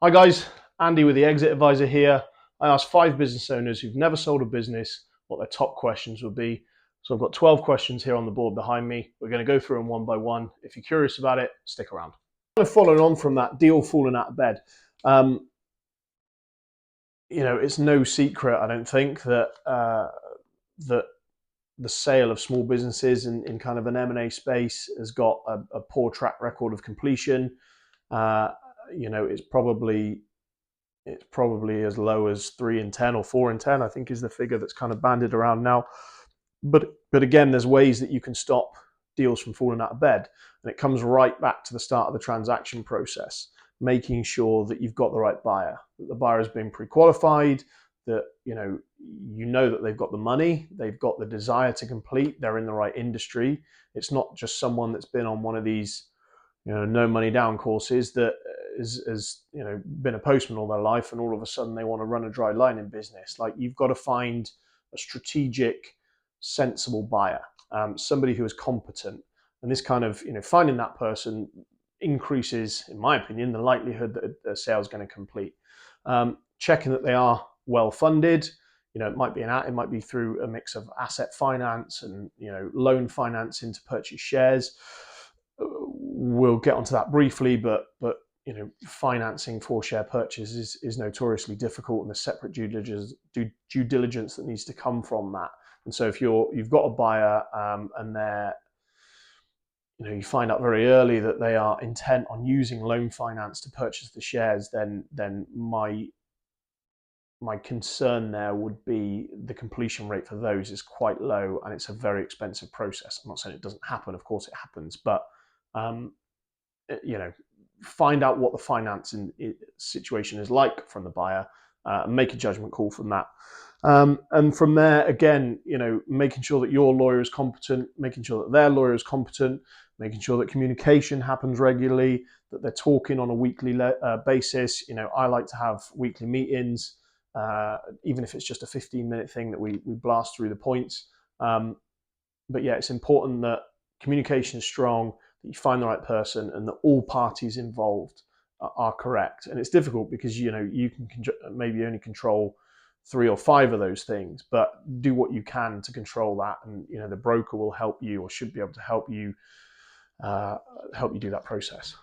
Hi guys, Andy with the Exit Advisor here. I asked 5 business owners who've never sold a business what their top questions would be. So I've got 12 questions here on the board behind me. We're going to go through them one by one. If you're curious about it, stick around. Kind of following on from that, deal falling out of bed. It's no secret, I don't think, that the sale of small businesses in kind of an M&A space has got a poor track record of completion. Uh, it's probably as low as 3 in 10 or 4 in 10, I think, is the figure that's kind of banded around now. But again, there's ways that you can stop deals from falling out of bed, and it comes right back to the start of the transaction process, making sure that you've got the right buyer, that the buyer has been pre-qualified, that you know that they've got the money, they've got the desire to complete, they're in the right industry. It's not just someone that's been on one of these no money down courses that has been a postman all their life, and all of a sudden they want to run a dry line in business. Like, you've got to find a strategic, sensible buyer, somebody who is competent, and this kind of finding that person increases, in my opinion, the likelihood that a sale is going to complete. Checking that they are well funded. It might be through a mix of asset finance and loan financing to purchase shares. We'll get onto that briefly, but financing for share purchase is notoriously difficult, and there's separate due diligence that needs to come from that. And so if you've got a buyer, and they're you find out very early that they are intent on using loan finance to purchase the shares, then my concern there would be the completion rate for those is quite low, and it's a very expensive process. I'm not saying it doesn't happen, of course it happens, but find out what the financing situation is like from the buyer, and make a judgment call from that. And from there, again, making sure that your lawyer is competent, making sure that their lawyer is competent, making sure that communication happens regularly, that they're talking on a weekly basis. I like to have weekly meetings, even if it's just a 15-minute thing that we blast through the points. But yeah, it's important that communication is strong, that you find the right person, and that all parties involved are correct. And it's difficult because you can maybe only control 3 or 5 of those things, but do what you can to control that. And the broker will help you, or should be able to help you do that process.